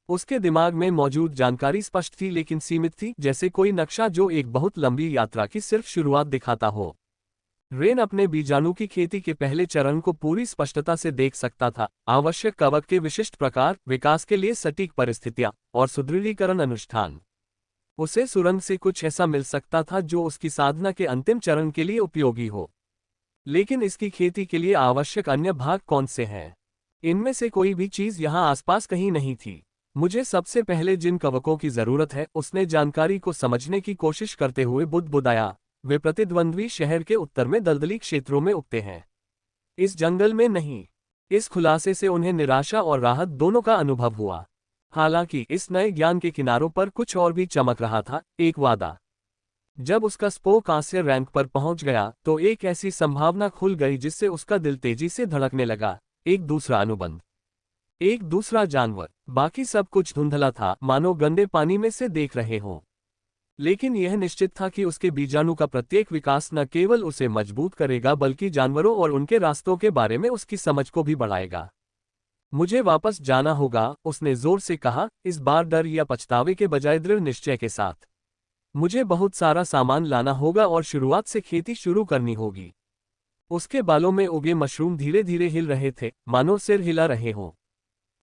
उसके दिमाग में मौजूद जानकारी स्पष्ट थी लेकिन सीमित थी, जैसे कोई नक्शा जो एक बहुत लंबी यात्रा की सिर्फ शुरुआत दिखाता हो। रेन अपने बीजाणु की खेती के पहले चरण को पूरी स्पष्टता से देख सकता था। आवश्यक कवक के विशिष्ट प्रकार, विकास के लिए सटीक परिस्थितियां और सुदृढ़ीकरण अनुष्ठान। उसे सुरंग से कुछ ऐसा मिल सकता था जो उसकी साधना के अंतिम चरण के लिए उपयोगी हो। लेकिन इसकी खेती के लिए आवश्यक अन्य भाग कौन से हैं? इनमें से कोई भी चीज यहां आसपास कहीं नहीं थी। मुझे सबसे पहले जिन कवकों की जरूरत है, उसने जानकारी को समझने की कोशिश करते हुए बुदबुदाया, वे प्रतिद्वंद्वी शहर के उत्तर में दलदली क्षेत्रों में उगते हैं, इस जंगल में नहीं। इस खुलासे से उन्हें निराशा और राहत दोनों का अनुभव हुआ। हालांकि इस नए ज्ञान के किनारों पर कुछ और भी चमक रहा था, एक वादा। जब उसका स्पोक आसिया रैंक पर पहुंच गया तो एक ऐसी संभावना खुल गई जिससे उसका दिल तेजी से धड़कने लगा। एक दूसरा अनुबंध, एक दूसरा जानवर। बाकी सब कुछ धुंधला था, मानो गंदे पानी में से देख रहे हों। लेकिन यह निश्चित था कि उसके बीजाणु का प्रत्येक विकास न केवल उसे मजबूत करेगा बल्कि जानवरों और उनके रास्तों के बारे में उसकी समझ को भी बढ़ाएगा। मुझे वापस जाना होगा, उसने जोर से कहा, इस बार डर या पछतावे के बजाय दृढ़ निश्चय के साथ। मुझे बहुत सारा सामान लाना होगा और शुरुआत से खेती शुरू करनी होगी। उसके बालों में उगे मशरूम धीरे धीरे हिल रहे थे, मानो सिर हिला रहे हों।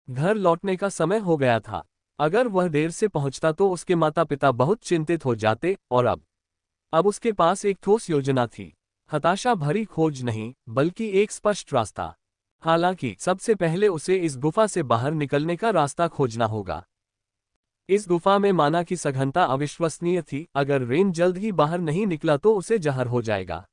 घर लौटने का समय हो गया था। अगर वह देर से पहुंचता तो उसके माता पिता बहुत चिंतित हो जाते, और अब उसके पास एक ठोस योजना थी। हताशा भरी खोज नहीं, बल्कि एक स्पष्ट रास्ता। हालांकि सबसे पहले उसे इस गुफा से बाहर निकलने का रास्ता खोजना होगा। इस गुफा में माना की सघनता अविश्वसनीय थी। अगर रेन जल्द ही बाहर नहीं निकला तो उसे जहर हो जाएगा।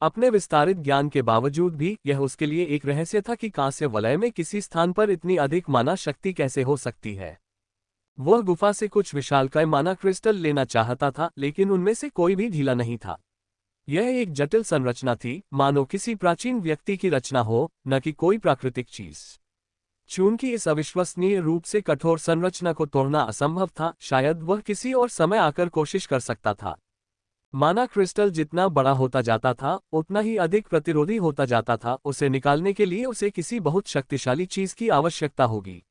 अपने विस्तारित ज्ञान के बावजूद भी यह उसके लिए एक रहस्य था कि कांस्य वलय में किसी स्थान पर इतनी अधिक माना शक्ति कैसे हो सकती है। वह गुफा से कुछ विशालकाय माना क्रिस्टल लेना चाहता था, लेकिन उनमें से कोई भी ढीला नहीं था। यह एक जटिल संरचना थी, मानो किसी प्राचीन व्यक्ति की रचना हो, न कि कोई प्राकृतिक चीज। चूंकि इस अविश्वसनीय रूप से कठोर संरचना को तोड़ना असंभव था, शायद वह किसी और समय आकर कोशिश कर सकता था। माना क्रिस्टल जितना बड़ा होता जाता था, उतना ही अधिक प्रतिरोधी होता जाता था। उसे निकालने के लिए उसे किसी बहुत शक्तिशाली चीज की आवश्यकता होगी।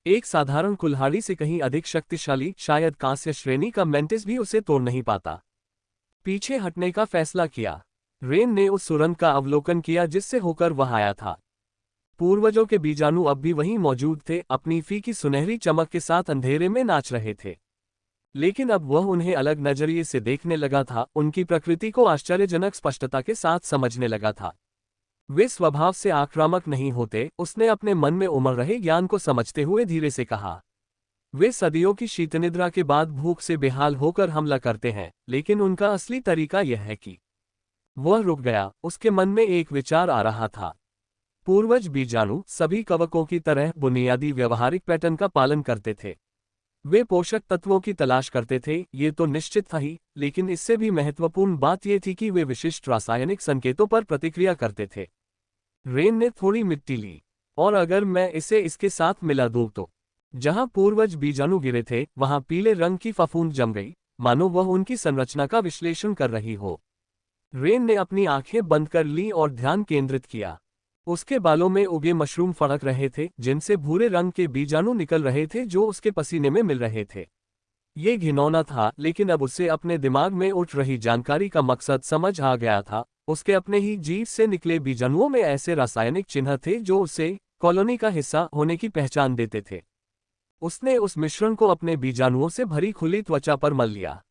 एक साधारण कुल्हाड़ी से कहीं अधिक शक्तिशाली, शायद कांस्य श्रेणी का मेंटिस भी उसे तोड़ नहीं पाता। पीछे हटने का फैसला किया। रेन ने उस सुरंग का अवलोकन किया जिससे होकर वह आया था। पूर्वजों के बीजाणु अब भी वहीं मौजूद थे, अपनी फीकी सुनहरी चमक के साथ अंधेरे में नाच रहे थे। लेकिन अब वह उन्हें अलग नजरिए से देखने लगा था, उनकी प्रकृति को आश्चर्यजनक स्पष्टता के साथ समझने लगा था। वे स्वभाव से आक्रामक नहीं होते, उसने अपने मन में उमड़ रहे ज्ञान को समझते हुए धीरे से कहा। वे सदियों की शीतनिद्रा के बाद भूख से बेहाल होकर हमला करते हैं, लेकिन उनका असली तरीका यह है कि वह रुक गया। उसके मन में एक विचार आ रहा था। पूर्वज बीजाणु सभी कवकों की तरह बुनियादी व्यवहारिक पैटर्न का पालन करते थे। वे पोषक तत्वों की तलाश करते थे, ये तो निश्चित था ही, लेकिन इससे भी महत्वपूर्ण बात यह थी कि वे विशिष्ट रासायनिक संकेतों पर प्रतिक्रिया करते थे। रेन ने थोड़ी मिट्टी ली। और अगर मैं इसे इसके साथ मिला दूं तो? जहां पूर्वज बीजाणु गिरे थे, वहां पीले रंग की फफूंद जम गई, मानो वह उनकी संरचना का विश्लेषण कर रही हो। रेन ने अपनी आंखें बंद कर ली और ध्यान केंद्रित किया। उसके बालों में उगे मशरूम फड़क रहे थे, जिनसे भूरे रंग के बीजाणु निकल रहे थे जो उसके पसीने में मिल रहे थे। ये घिनौना था, लेकिन अब उसे अपने दिमाग में उठ रही जानकारी का मकसद समझ आ गया था। उसके अपने ही जीव से निकले बीजाणुओं में ऐसे रासायनिक चिन्ह थे जो उसे कॉलोनी का हिस्सा होने की पहचान देते थे। उसने उस मिश्रण को अपने बीजाणुओं से भरी खुली त्वचा पर मल लिया।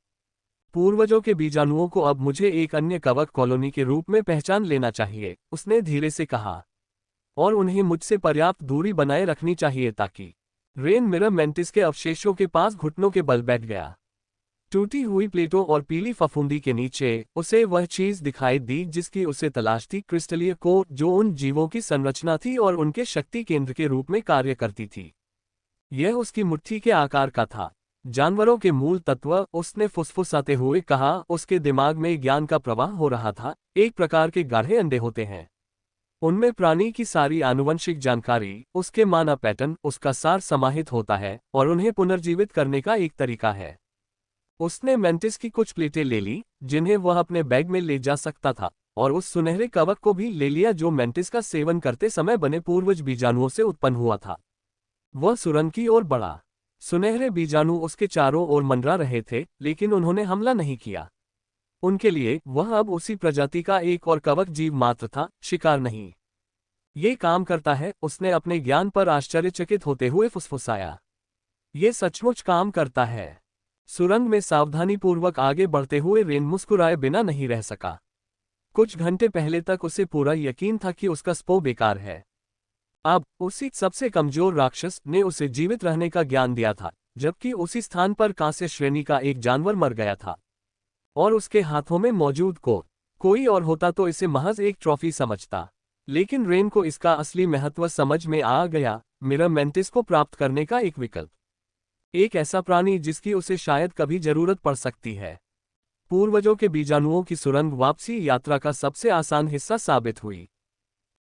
पूर्वजों के बीजाणुओं को अब मुझे एक अन्य कवक कॉलोनी के रूप में पहचान लेना चाहिए, उसने धीरे से कहा। और उन्हें मुझसे पर्याप्त दूरी बनाए रखनी चाहिए ताकि रेन मिरर मेंटिस के अवशेषों के पास घुटनों के बल बैठ गया। टूटी हुई प्लेटों और पीली फफूंदी के नीचे उसे वह चीज दिखाई दी जिसकी उसे तलाश थी, क्रिस्टलीय कोर जो उन जीवों की संरचना थी और उनके शक्ति केंद्र के रूप में कार्य करती थी। यह उसकी मुट्ठी के आकार का था। जानवरों के मूल तत्व, उसने फुसफुसाते हुए कहा। उसके दिमाग में ज्ञान का प्रवाह हो रहा था। एक प्रकार के गाढ़े अंडे होते हैं। उनमें प्राणी की सारी आनुवंशिक जानकारी, उसके माना पैटर्न, उसका सार समाहित होता है और उन्हें पुनर्जीवित करने का एक तरीका है। उसने मेंटिस की कुछ प्लेटें ले ली जिन्हें वह अपने बैग में ले जा सकता था, और उस सुनहरे कवक को भी ले लिया जो मेंटिस का सेवन करते समय बने पूर्वज बीजाणुओं से उत्पन्न हुआ था। वह सुरंग की ओर बढ़ा। सुनहरे बीजाणु उसके चारों ओर मंडरा रहे थे, लेकिन उन्होंने हमला नहीं किया। उनके लिए वह अब उसी प्रजाति का एक और कवक जीव मात्र था, शिकार नहीं। ये काम करता है, उसने अपने ज्ञान पर आश्चर्यचकित होते हुए फुसफुसाया। ये सचमुच काम करता है। सुरंग में सावधानीपूर्वक आगे बढ़ते हुए रेन मुस्कुराए बिना नहीं रह सका। कुछ घंटे पहले तक उसे पूरा यकीन था कि उसका स्पो बेकार है। अब उसी सबसे कमजोर राक्षस ने उसे जीवित रहने का ज्ञान दिया था, जबकि उसी स्थान पर कांस्य श्रेणी का एक जानवर मर गया था और उसके हाथों में मौजूद कोई और होता तो इसे महज एक ट्रॉफी समझता। लेकिन रेन को इसका असली महत्व समझ में आ गया, मिरर मेंटिस को प्राप्त करने का एक विकल्प। एक ऐसा प्राणी जिसकी उसे शायद कभी जरूरत पड़ सकती है। पूर्वजों के बीजाणुओं की सुरंग वापसी यात्रा का सबसे आसान हिस्सा साबित हुई।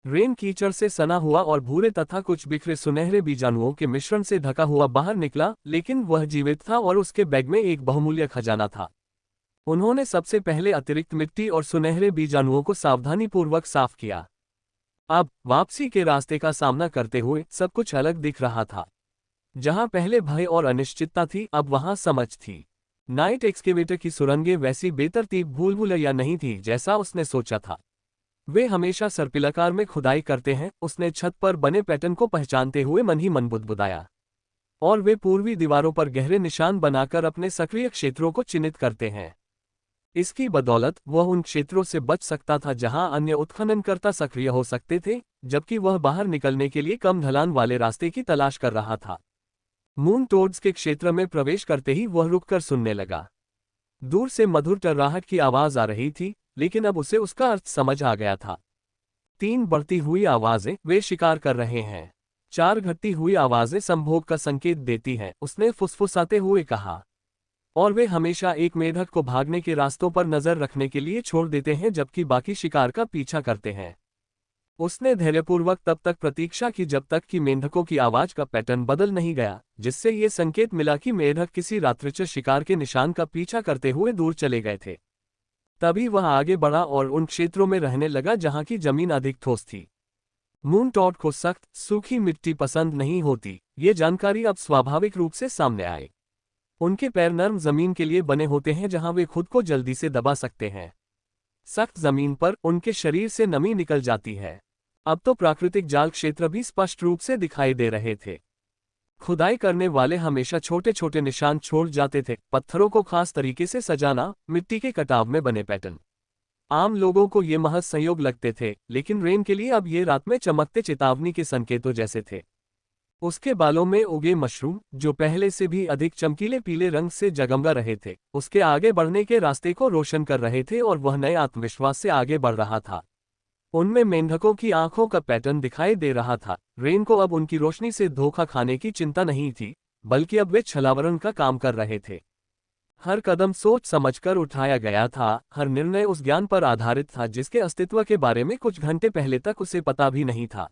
रेन कीचड़ से सना हुआ और भूरे तथा कुछ बिखरे सुनहरे बीजाणुओं के मिश्रण से ढका हुआ बाहर निकला, लेकिन वह जीवित था और उसके बैग में एक बहुमूल्य खजाना था। उन्होंने सबसे पहले अतिरिक्त मिट्टी और सुनहरे बीजाणुओं को सावधानीपूर्वक साफ किया। अब वापसी के रास्ते का सामना करते हुए सब कुछ अलग दिख रहा था। जहां पहले भय और अनिश्चितता थी, अब वहां समझ थी। नाइट एक्सकेवेटर की सुरंगें वैसी बेतरतीब भूलभुलैया नहीं थी जैसा उसने सोचा था। वे हमेशा सर्पिलाकार में खुदाई करते हैं, उसने छत पर बने पैटर्न को पहचानते हुए मन ही मन बुदबुदाया। और वे पूर्वी दीवारों पर गहरे निशान बनाकर अपने सक्रिय क्षेत्रों को चिन्हित करते हैं। इसकी बदौलत वह उन क्षेत्रों से बच सकता था जहां अन्य उत्खननकर्ता सक्रिय हो सकते थे, जबकि वह बाहर निकलने के लिए कम ढलान वाले रास्ते की तलाश कर रहा था। मून टोड्स के क्षेत्र में प्रवेश करते ही वह रुककर सुनने लगा। दूर से मधुर टर्राहट की आवाज आ रही थी, लेकिन अब उसे उसका अर्थ समझ आ गया था। 3 बढ़ती हुई आवाजें, वे शिकार कर रहे हैं। 4 घटती हुई आवाजें संभोग का संकेत देती हैं, उसने फुसफुसाते हुए कहा। और वे हमेशा एक मेढक को भागने के रास्तों पर नजर रखने के लिए छोड़ देते हैं जबकि बाकी शिकार का पीछा करते हैं। उसने धैर्यपूर्वक तब तक प्रतीक्षा की जब तक कि मेंढकों की आवाज का पैटर्न बदल नहीं गया, जिससे ये संकेत मिला कि मेढक किसी रात्रिचर शिकार के निशान का पीछा करते हुए दूर चले गए थे। तभी वह आगे बढ़ा और उन क्षेत्रों में रहने लगा जहां की जमीन अधिक ठोस थी। मून टॉड को सख्त, सूखी मिट्टी पसंद नहीं होती, ये जानकारी अब स्वाभाविक रूप से सामने आई। उनके पैर नर्म जमीन के लिए बने होते हैं जहां वे खुद को जल्दी से दबा सकते हैं। सख्त जमीन पर उनके शरीर से नमी निकल जाती है। अब तो प्राकृतिक जाल क्षेत्र भी स्पष्ट रूप से दिखाई दे रहे थे। खुदाई करने वाले हमेशा छोटे छोटे निशान छोड़ जाते थे, पत्थरों को खास तरीके से सजाना, मिट्टी के कटाव में बने पैटर्न। आम लोगों को ये महज संयोग लगते थे, लेकिन रेन के लिए अब ये रात में चमकते चेतावनी के संकेतों जैसे थे। उसके बालों में उगे मशरूम, जो पहले से भी अधिक चमकीले पीले रंग से जगमगा रहे थे, उसके आगे बढ़ने के रास्ते को रोशन कर रहे थे और वह नए आत्मविश्वास से आगे बढ़ रहा था। उनमें मेंढकों की आंखों का पैटर्न दिखाई दे रहा था। रेन को अब उनकी रोशनी से धोखा खाने की चिंता नहीं थी, बल्कि अब वे छलावरण का काम कर रहे थे। हर कदम सोच समझकर उठाया गया था, हर निर्णय उस ज्ञान पर आधारित था जिसके अस्तित्व के बारे में कुछ घंटे पहले तक उसे पता भी नहीं था।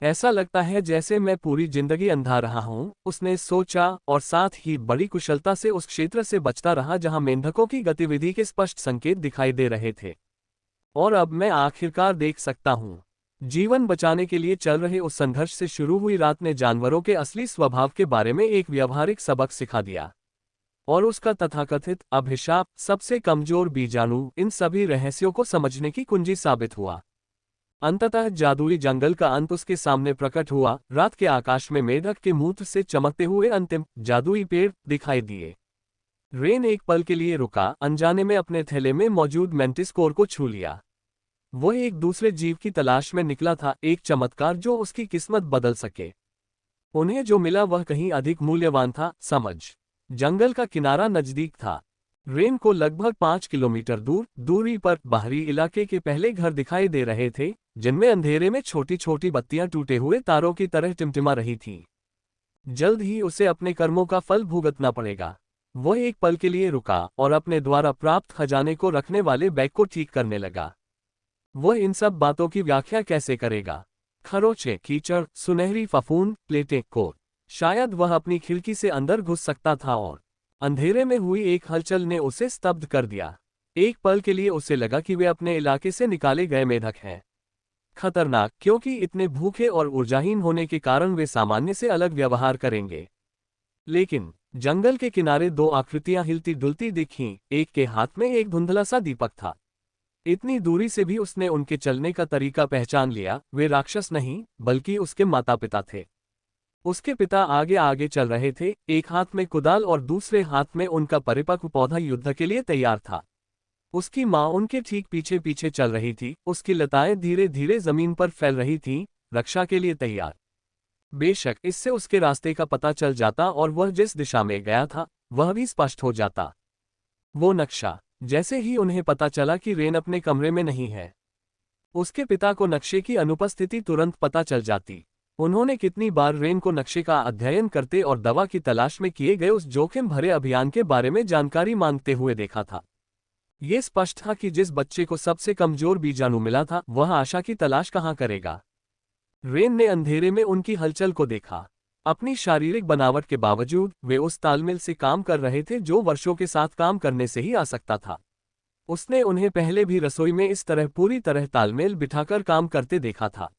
ऐसा लगता है जैसे मैं पूरी जिंदगी अंधा रहा हूं, उसने सोचा, और साथ ही बड़ी कुशलता से उस क्षेत्र से बचता रहा जहां मेंढकों की गतिविधि के स्पष्ट संकेत दिखाई दे रहे थे। और अब मैं आखिरकार देख सकता हूं। जीवन बचाने के लिए चल रहे उस संघर्ष से शुरू हुई रात ने जानवरों के असली स्वभाव के बारे में एक व्यावहारिक सबक सिखा दिया। और उसका तथाकथित अभिशाप, सबसे कमजोर बीजाणु, इन सभी रहस्यों को समझने की कुंजी साबित हुआ। अंततः जादुई जंगल का अंत उसके सामने प्रकट हुआ। रात के आकाश में मेढक के मूत्र से चमकते हुए अंतिम जादुई पेड़ दिखाई दिए। रेन एक पल के लिए रुका, अनजाने में अपने थैले में मौजूद मेंटिस कोर को छू लिया। वह एक दूसरे जीव की तलाश में निकला था, एक चमत्कार जो उसकी किस्मत बदल सके। उन्हें जो मिला वह कहीं अधिक मूल्यवान था, समझ। जंगल का किनारा नजदीक था। रेन को लगभग 5 किलोमीटर दूरी पर बाहरी इलाके के पहले घर दिखाई दे रहे थे, जिनमें अंधेरे में छोटी छोटी बत्तियां टूटे हुए तारों की तरह टिमटिमा रही थीं। जल्द ही उसे अपने कर्मों का फल भुगतना पड़ेगा। वह एक पल के लिए रुका और अपने द्वारा प्राप्त खजाने को रखने वाले बैग को ठीक करने लगा। वह इन सब बातों की व्याख्या कैसे करेगा? खरोंचे, कीचड़, सुनहरी फफूंद, प्लेटें, कोर। शायद वह अपनी खिड़की से अंदर घुस सकता था और अंधेरे में हुई एक हलचल ने उसे स्तब्ध कर दिया। एक पल के लिए उसे लगा कि वे अपने इलाके से निकाले गए मेढक हैं। खतरनाक, क्योंकि इतने भूखे और ऊर्जाहीन होने के कारण वे सामान्य से अलग व्यवहार करेंगे। लेकिन जंगल के किनारे दो आकृतियां हिलती डुलती दिखीं, एक के हाथ में एक धुंधला सा दीपक था। इतनी दूरी से भी उसने उनके चलने का तरीका पहचान लिया। वे राक्षस नहीं, बल्कि उसके माता पिता थे। उसके पिता आगे आगे चल रहे थे, एक हाथ में कुदाल और दूसरे हाथ में उनका परिपक्व पौधा युद्ध के लिए तैयार था। उसकी माँ उनके ठीक पीछे पीछे चल रही थी, उसकी लताएं धीरे धीरे जमीन पर फैल रही थीं, रक्षा के लिए तैयार। बेशक इससे उसके रास्ते का पता चल जाता और वह जिस दिशा में गया था वह भी स्पष्ट हो जाता। वो नक्शा। जैसे ही उन्हें पता चला कि रेन अपने कमरे में नहीं है, उसके पिता को नक्शे की अनुपस्थिति तुरंत पता चल जाती। उन्होंने कितनी बार रेन को नक्शे का अध्ययन करते और दवा की तलाश में किए गए उस जोखिम भरे अभियान के बारे में जानकारी मांगते हुए देखा था। ये स्पष्ट था कि जिस बच्चे को सबसे कमजोर बीजाणु मिला था वह आशा की तलाश कहाँ करेगा। रेन ने अंधेरे में उनकी हलचल को देखा। अपनी शारीरिक बनावट के बावजूद वे उस तालमेल से काम कर रहे थे जो वर्षों के साथ काम करने से ही आ सकता था। उसने उन्हें पहले भी रसोई में इस तरह पूरी तरह तालमेल बिठाकर काम करते देखा था,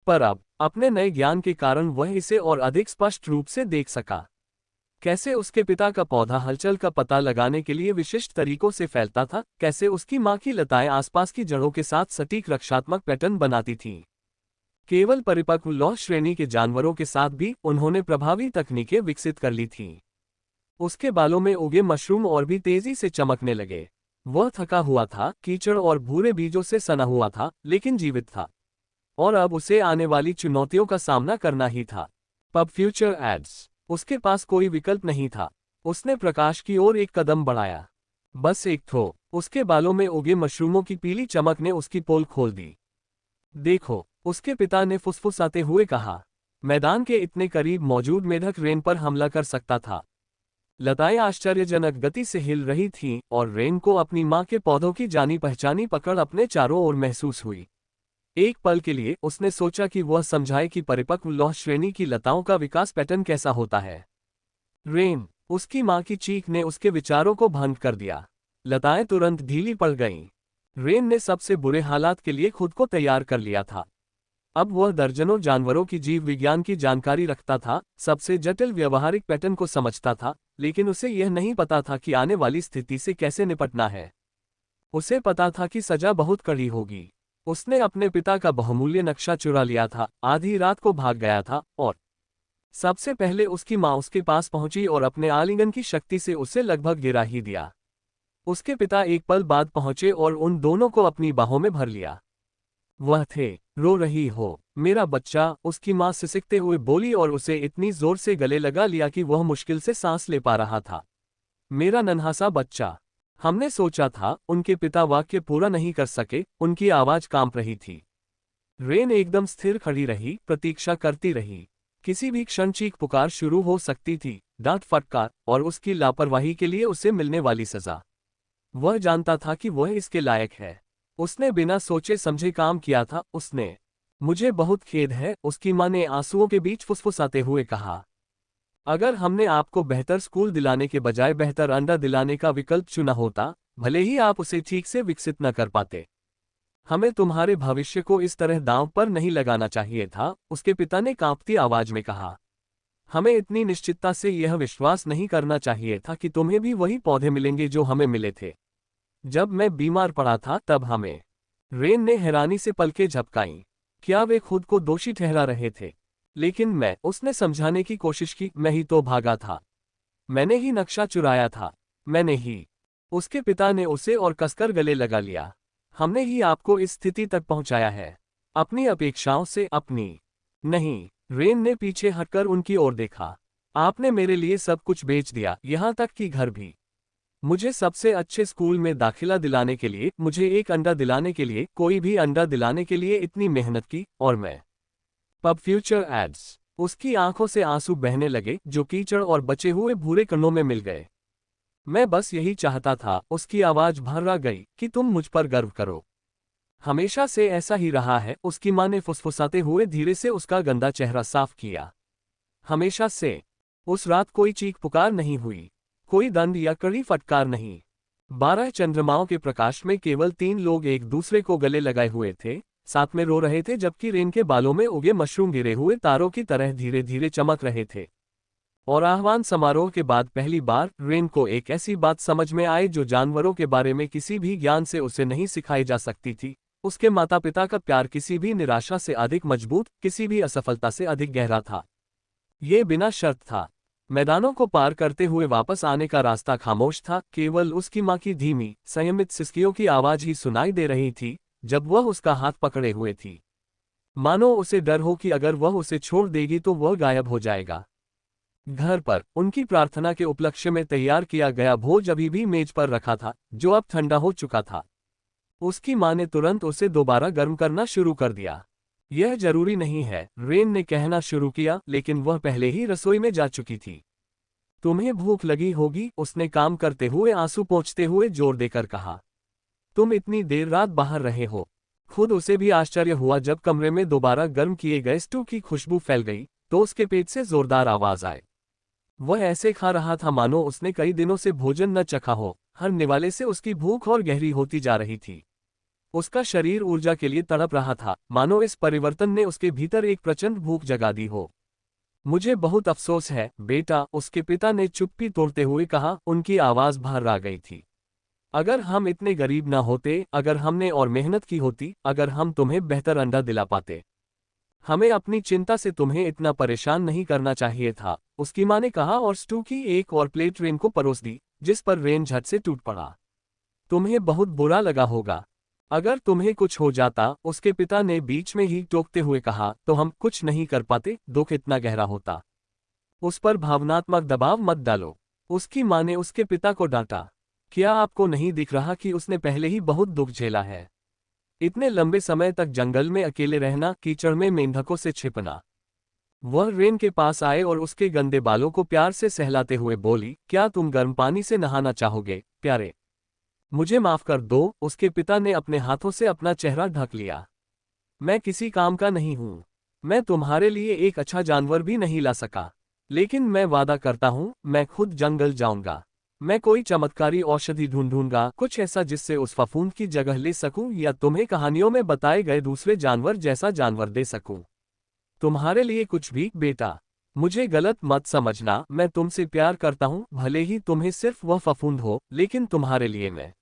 पर अब अपने नए ज्ञान के कारण वह इसे और अधिक स्पष्ट रूप से देख सका। कैसे उसके पिता का पौधा हलचल का पता लगाने के लिए विशिष्ट तरीकों से फैलता था, कैसे उसकी माँ की लताएं आसपास की जड़ों के साथ सटीक रक्षात्मक पैटर्न बनाती थीं। केवल परिपक्व लौह श्रेणी के जानवरों के साथ भी उन्होंने प्रभावी तकनीकें विकसित कर ली थीं। उसके बालों में उगे मशरूम और भी तेजी से चमकने लगे। वह थका हुआ था, कीचड़ और भूरे बीजों से सना हुआ था, लेकिन जीवित था। और अब उसे आने वाली चुनौतियों का सामना करना ही था। Pub future ads. उसके पास कोई विकल्प नहीं था। उसने प्रकाश की ओर एक कदम बढ़ाया। बस एक थ्रो। उसके बालों में उगे मशरूमों की पीली चमक ने उसकी पोल खोल दी। देखो, उसके पिता ने फुसफुसाते हुए कहा। मैदान के इतने करीब मौजूद मेढक रेन पर हमला कर सकता था। लताएं आश्चर्यजनक गति से हिल रही थीं और रेन को अपनी मां के पौधों की जानी पहचानी पकड़ अपने चारों ओर महसूस हुई। एक पल के लिए उसने सोचा कि वह समझाए कि परिपक्व लौह श्रेणी की लताओं का विकास पैटर्न कैसा होता है। रेन। उसकी मां की चीख ने उसके विचारों को भंग कर दिया। लताएं तुरंत ढीली पड़ गईं। रेन ने सबसे बुरे हालात के लिए खुद को तैयार कर लिया था। अब वह दर्जनों जानवरों की जीव विज्ञान की जानकारी रखता था, सबसे जटिल व्यवहारिक पैटर्न को समझता था, लेकिन उसे यह नहीं पता था कि आने वाली स्थिति से कैसे निपटना है। उसे पता था कि सजा बहुत कड़ी होगी। उसने अपने पिता का बहुमूल्य नक्शा चुरा लिया था, आधी रात को भाग गया था और सबसे पहले उसकी माँ उसके पास पहुंची और अपने आलिंगन की शक्ति से उसे लगभग गिरा ही दिया। उसके पिता एक पल बाद पहुंचे और उन दोनों को अपनी बाहों में भर लिया। वह थे। रो रही हो मेरा बच्चा, उसकी मां सिसकते हुए बोली और उसे इतनी जोर से गले लगा लिया कि वह मुश्किल से सांस ले पा रहा था। मेरा नन्हा सा बच्चा। हमने सोचा था। उनके पिता वाक्य पूरा नहीं कर सके, उनकी आवाज कांप रही थी। रेन एकदम स्थिर खड़ी रही, प्रतीक्षा करती रही। किसी भी क्षण चीख पुकार शुरू हो सकती थी, डांट फटकार और उसकी लापरवाही के लिए उसे मिलने वाली सजा। वह जानता था कि वह इसके लायक है। उसने बिना सोचे समझे काम किया था। उसने मुझे बहुत खेद है, उसकी मां ने आंसुओं के बीच फुसफुसाते हुए कहा। अगर हमने आपको बेहतर स्कूल दिलाने के बजाय बेहतर अंडा दिलाने का विकल्प चुना होता, भले ही आप उसे ठीक से विकसित न कर पाते, हमें तुम्हारे भविष्य को इस तरह दांव पर नहीं लगाना चाहिए था, उसके पिता ने कांपती आवाज में कहा। हमें इतनी निश्चितता से यह विश्वास नहीं करना चाहिए था कि तुम्हें भी वही पौधे मिलेंगे जो हमें मिले थे जब मैं बीमार पड़ा था। तब हमें। रेन ने हैरानी से पलकें झपकाईं। क्या वे खुद को दोषी ठहरा रहे थे? लेकिन मैं। उसने समझाने की कोशिश की। मैं ही तो भागा था। मैंने ही नक्शा चुराया था। मैंने ही। उसके पिता ने उसे और कसकर गले लगा लिया। हमने ही आपको इस स्थिति तक पहुंचाया है, अपनी अपेक्षाओं से। अपनी नहीं। रेन ने पीछे हटकर उनकी ओर देखा। आपने मेरे लिए सब कुछ बेच दिया, यहां तक कि घर भी। मुझे सबसे अच्छे स्कूल में दाखिला दिलाने के लिए, मुझे एक अंडा दिलाने के लिए, कोई भी अंडा दिलाने के लिए इतनी मेहनत की, और मैं। Pub future ads. उसकी आंखों से आंसू बहने लगे जो कीचड़ और बचे हुए भूरे कणों में मिल गए। मैं बस यही चाहता था, उसकी आवाज भर्रा गई, कि तुम मुझ पर गर्व करो। हमेशा से ऐसा ही रहा है, उसकी मां ने फुसफुसाते हुए धीरे से उसका गंदा चेहरा साफ किया। हमेशा से। उस रात कोई चीख पुकार नहीं हुई, कोई दंड या कड़ी फटकार नहीं। 12 चंद्रमाओं के प्रकाश में केवल 3 लोग एक दूसरे को गले लगाए हुए थे, साथ में रो रहे थे, जबकि रेन के बालों में उगे मशरूम गिरे हुए तारों की तरह धीरे धीरे चमक रहे थे। और आह्वान समारोह के बाद पहली बार रेन को एक ऐसी बात समझ में आई जो जानवरों के बारे में किसी भी ज्ञान से उसे नहीं सिखाई जा सकती थी। उसके माता पिता का प्यार किसी भी निराशा से अधिक मजबूत, किसी भी असफलता से अधिक गहरा था। ये बिना शर्त था। मैदानों को पार करते हुए वापस आने का रास्ता खामोश था, केवल उसकी माँ की धीमी, संयमित सिसकियों की आवाज ही सुनाई दे रही थी जब वह उसका हाथ पकड़े हुए थी। मानो उसे डर हो कि अगर वह उसे छोड़ देगी तो वह गायब हो जाएगा। घर पर उनकी प्रार्थना के उपलक्ष्य में तैयार किया गया भोज अभी भी मेज पर रखा था, जो अब ठंडा हो चुका था। उसकी माँ ने तुरंत उसे दोबारा गर्म करना शुरू कर दिया। यह जरूरी नहीं है, रेन ने कहना शुरू किया, लेकिन वह पहले ही रसोई में जा चुकी थी। तुम्हें भूख लगी होगी, उसने काम करते हुए आंसू पोंछते हुए जोर देकर कहा। तुम इतनी देर रात बाहर रहे हो। खुद उसे भी आश्चर्य हुआ जब कमरे में दोबारा गर्म किए गए स्टू की खुशबू फैल गई तो उसके पेट से जोरदार आवाज आए। वह ऐसे खा रहा था मानो उसने कई दिनों से भोजन न चखा हो। हर निवाले से उसकी भूख और गहरी होती जा रही थी। उसका शरीर ऊर्जा के लिए तड़प रहा था, मानो इस परिवर्तन ने उसके भीतर एक प्रचंड भूख जगा दी हो। मुझे बहुत अफसोस है बेटा, उसके पिता ने चुप्पी तोड़ते हुए कहा। उनकी आवाज बाहर आ गई थी। अगर हम इतने गरीब ना होते, अगर हमने और मेहनत की होती, अगर हम तुम्हें बेहतर अंडा दिला पाते। हमें अपनी चिंता से तुम्हें इतना परेशान नहीं करना चाहिए था, उसकी माँ ने कहा और स्टू की एक और प्लेट रेन को परोस दी, जिस पर रेन झट से टूट पड़ा। तुम्हें बहुत बुरा लगा होगा। अगर तुम्हें कुछ हो जाता, उसके पिता ने बीच में ही टोकते हुए कहा, तो हम कुछ नहीं कर पाते। दुख इतना गहरा होता। उस पर भावनात्मक दबाव मत डालो, उसकी माँ ने उसके पिता को डांटा। क्या आपको नहीं दिख रहा कि उसने पहले ही बहुत दुख झेला है? इतने लंबे समय तक जंगल में अकेले रहना, कीचड़ में मेंढकों से छिपना। वह रेन के पास आए और उसके गंदे बालों को प्यार से सहलाते हुए बोली, क्या तुम गर्म पानी से नहाना चाहोगे प्यारे? मुझे माफ कर दो, उसके पिता ने अपने हाथों से अपना चेहरा ढक लिया। मैं किसी काम का नहीं हूँ। मैं तुम्हारे लिए एक अच्छा जानवर भी नहीं ला सका। लेकिन मैं वादा करता हूँ, मैं खुद जंगल जाऊंगा। मैं कोई चमत्कारी औषधि ढूंढूंगा, कुछ ऐसा जिससे उस फफूंद की जगह ले सकूं, या तुम्हें कहानियों में बताए गए दूसरे जानवर जैसा जानवर दे सकूं। तुम्हारे लिए कुछ भी बेटा। मुझे गलत मत समझना, मैं तुमसे प्यार करता हूँ, भले ही तुम्हें सिर्फ वह फफूंद हो, लेकिन तुम्हारे लिए मैं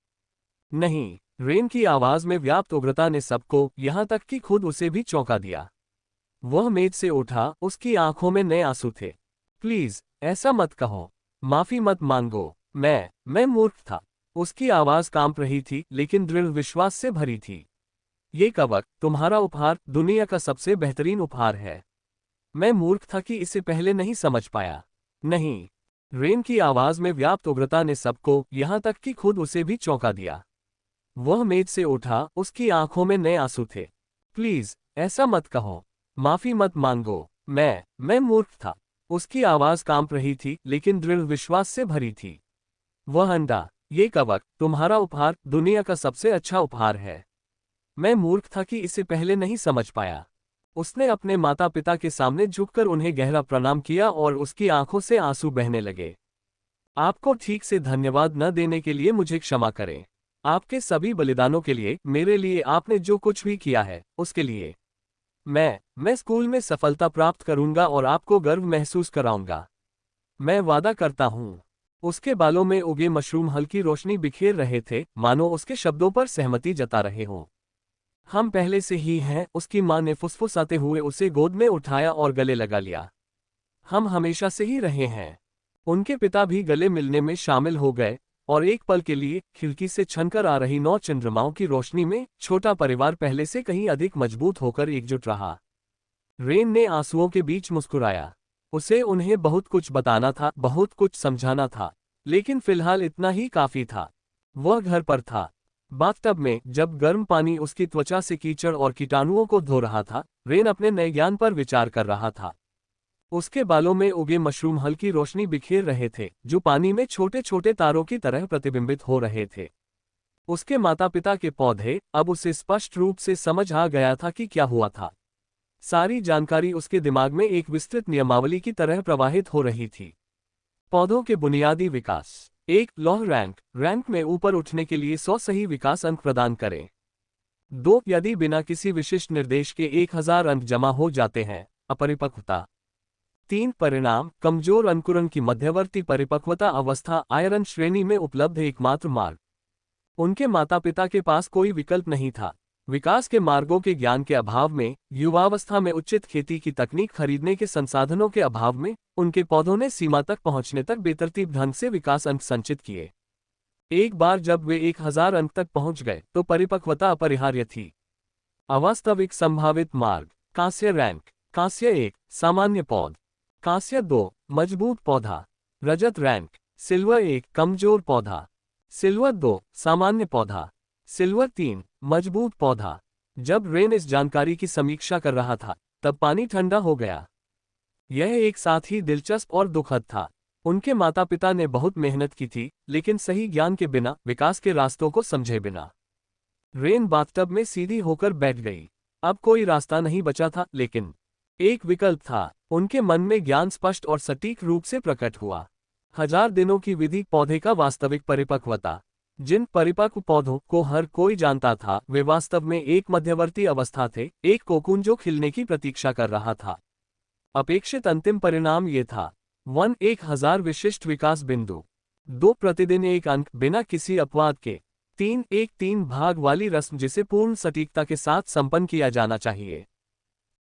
नहीं। रेन की आवाज में व्याप्त उग्रता ने सबको, यहां तक कि खुद उसे भी चौंका दिया। वह मेज से उठा, उसकी आंखों में नए आंसू थे। प्लीज ऐसा मत कहो, माफी मत मांगो। मैं मूर्ख था। उसकी आवाज कांप रही थी, लेकिन दृढ़ विश्वास से भरी थी। ये कवच, तुम्हारा उपहार, दुनिया का सबसे बेहतरीन उपहार है। मैं मूर्ख था कि इसे पहले नहीं समझ पाया। नहीं। रेन की आवाज में व्याप्त उग्रता ने सबको, यहां तक कि खुद उसे भी चौंका दिया। वह मेज से उठा, उसकी आंखों में नए आंसू थे। प्लीज ऐसा मत कहो, माफी मत मांगो। मैं मूर्ख था। उसकी आवाज कांप रही थी, लेकिन दृढ़ विश्वास से भरी थी। वह अंडा, ये कवच, तुम्हारा उपहार, दुनिया का सबसे अच्छा उपहार है। मैं मूर्ख था कि इसे पहले नहीं समझ पाया। उसने अपने माता पिता के सामने झुककर उन्हें गहरा प्रणाम किया और उसकी आंखों से आंसू बहने लगे। आपको ठीक से धन्यवाद न देने के लिए मुझे क्षमा करें। आपके सभी बलिदानों के लिए, मेरे लिए आपने जो कुछ भी किया है, उसके लिए। मैं स्कूल में सफलता प्राप्त करूंगा और आपको गर्व महसूस कराऊंगा। मैं वादा करता हूं। उसके बालों में उगे मशरूम हल्की रोशनी बिखेर रहे थे, मानो उसके शब्दों पर सहमति जता रहे हों। हम पहले से ही हैं, उसकी मां ने फुसफुसाते हुए उसे गोद में उठाया और गले लगा लिया। हम हमेशा से ही रहे हैं। उनके पिता भी गले मिलने में शामिल हो गए, और एक पल के लिए, खिड़की से छनकर आ रही 9 चंद्रमाओं की रोशनी में, छोटा परिवार पहले से कहीं अधिक मजबूत होकर एकजुट रहा। रेन ने आंसुओं के बीच मुस्कुराया। उसे उन्हें बहुत कुछ बताना था, बहुत कुछ समझाना था, लेकिन फिलहाल इतना ही काफी था। वह घर पर था, बाथटब में, जब गर्म पानी उसकी त्वचा से कीचड़ और कीटाणुओं को धो रहा था। रेन अपने नए ज्ञान पर विचार कर रहा था। उसके बालों में उगे मशरूम हल्की रोशनी बिखेर रहे थे, जो पानी में छोटे छोटे तारों की तरह प्रतिबिंबित हो रहे थे। उसके माता पिता के पौधे, अब उसे स्पष्ट रूप से समझ आ गया था कि क्या हुआ था। सारी जानकारी उसके दिमाग में एक विस्तृत नियमावली की तरह प्रवाहित हो रही थी। पौधों के बुनियादी विकास। 1. लौह रैंक में ऊपर उठने के लिए 100 सही विकास अंक प्रदान करें। 2. यदि बिना किसी विशिष्ट निर्देश के 1000 अंक जमा हो जाते हैं, अपरिपक्वता। 3 परिणाम, कमजोर अंकुरण की मध्यवर्ती परिपक्वता अवस्था आयरन श्रेणी में उपलब्ध एकमात्र मार्ग। उनके माता पिता के पास कोई विकल्प नहीं था। विकास के मार्गों के ज्ञान के अभाव में, युवावस्था में उचित खेती की तकनीक खरीदने के संसाधनों के अभाव में, उनके पौधों ने सीमा तक पहुंचने तक बेतरतीब ढंग से विकास अंक संचित किए। एक बार जब वे 1000 अंक तक पहुंच गए तो परिपक्वता अपरिहार्य थी। अवास्तविक संभावित मार्ग। कांस्य रैंक। कांस्य 1 सामान्य पौध, कांस्य 2 मजबूत पौधा, रजत रैंक। सिल्वर 1 कमजोर पौधा, सिल्वर 2 सामान्य पौधा, सिल्वर 3 मजबूत पौधा। जब रेन इस जानकारी की समीक्षा कर रहा था तब पानी ठंडा हो गया। यह एक साथ ही दिलचस्प और दुखद था। उनके माता पिता ने बहुत मेहनत की थी, लेकिन सही ज्ञान के बिना, विकास के रास्तों को समझे बिना। रेन बाथटब में सीधी होकर बैठ गई। अब कोई रास्ता नहीं बचा था, लेकिन एक विकल्प था। उनके मन में ज्ञान स्पष्ट और सटीक रूप से प्रकट हुआ। 1000 दिनों की विधि, पौधे का वास्तविक परिपक्वता। जिन परिपक्व पौधों को हर कोई जानता था वे वास्तव में एक मध्यवर्ती अवस्था थे, एक कोकून जो खिलने की प्रतीक्षा कर रहा था। अपेक्षित अंतिम परिणाम ये था: 1000 विशिष्ट विकास बिंदु, 2 प्रतिदिन 1 अंक बिना किसी अपवाद के, 3 एक 3 भाग वाली रस्म जिसे पूर्ण सटीकता के साथ संपन्न किया जाना चाहिए।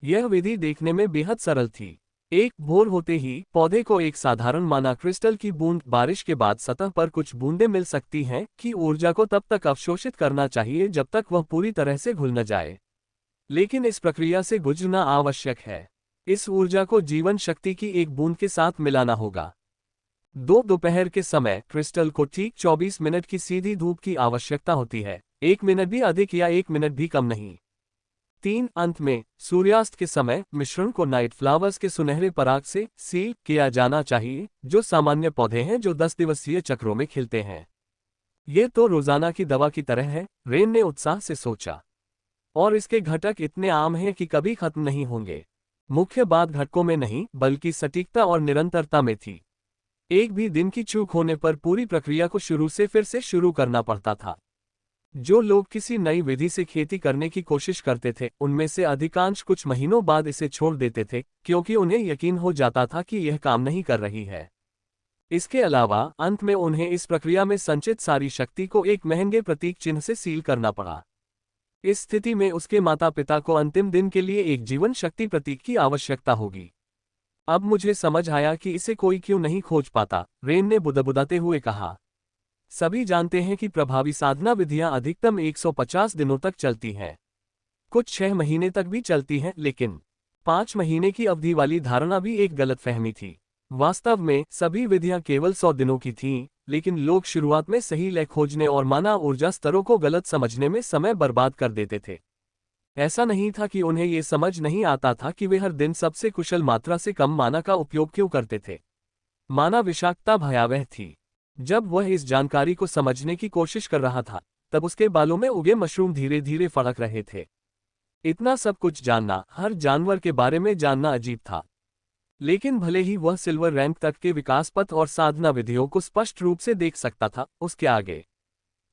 यह विधि देखने में बेहद सरल थी। एक भोर होते ही पौधे को एक साधारण माना क्रिस्टल की बूंद, बारिश के बाद सतह पर कुछ बूंदें मिल सकती हैं, की ऊर्जा को तब तक अवशोषित करना चाहिए जब तक वह पूरी तरह से घुल न जाए। लेकिन इस प्रक्रिया से गुजरना आवश्यक है। इस ऊर्जा को जीवन शक्ति की एक बूंद के साथ मिलाना होगा। 2 दोपहर के समय क्रिस्टल को ठीक 24 मिनट की सीधी धूप की आवश्यकता होती है, 1 मिनट भी अधिक या 1 मिनट भी कम नहीं। 3 अंत में सूर्यास्त के समय मिश्रण को नाइट फ्लावर्स के सुनहरे पराग से सील किया जाना चाहिए, जो सामान्य पौधे हैं जो 10 दिवसीय चक्रों में खिलते हैं। ये तो रोजाना की दवा की तरह है, रेन ने उत्साह से सोचा। और इसके घटक इतने आम हैं कि कभी खत्म नहीं होंगे। मुख्य बात घटकों में नहीं, बल्कि सटीकता और निरंतरता में थी। एक भी दिन की चूक होने पर पूरी प्रक्रिया को शुरू से फिर से शुरू करना पड़ता था। जो लोग किसी नई विधि से खेती करने की कोशिश करते थे, उनमें से अधिकांश कुछ महीनों बाद इसे छोड़ देते थे, क्योंकि उन्हें यकीन हो जाता था कि यह काम नहीं कर रही है। इसके अलावा अंत में उन्हें इस प्रक्रिया में संचित सारी शक्ति को एक महंगे प्रतीक चिन्ह से सील करना पड़ा। इस स्थिति में उसके माता पिता को अंतिम दिन के लिए एक जीवन शक्ति प्रतीक की आवश्यकता होगी। अब मुझे समझ आया कि इसे कोई क्यों नहीं खोज पाता, रेन ने बुदबुदाते हुए कहा। सभी जानते हैं कि प्रभावी साधना विधियां अधिकतम 150 दिनों तक चलती हैं। कुछ 6 महीने तक भी चलती हैं, लेकिन 5 महीने की अवधि वाली धारणा भी एक गलतफहमी थी। वास्तव में सभी विधियां केवल 100 दिनों की थीं, लेकिन लोग शुरुआत में सही लय खोजने और माना ऊर्जा स्तरों को गलत समझने में समय बर्बाद कर देते थे। ऐसा नहीं था कि उन्हें ये समझ नहीं आता था कि वे हर दिन सबसे कुशल मात्रा से कम माना का उपयोग क्यों करते थे। माना विषाक्तता भयावह थी। जब वह इस जानकारी को समझने की कोशिश कर रहा था, तब उसके बालों में उगे मशरूम धीरे धीरे फड़क रहे थे। इतना सब कुछ जानना, हर जानवर के बारे में जानना अजीब था। लेकिन भले ही वह सिल्वर रैंक तक के विकास पथ और साधना विधियों को स्पष्ट रूप से देख सकता था, उसके आगे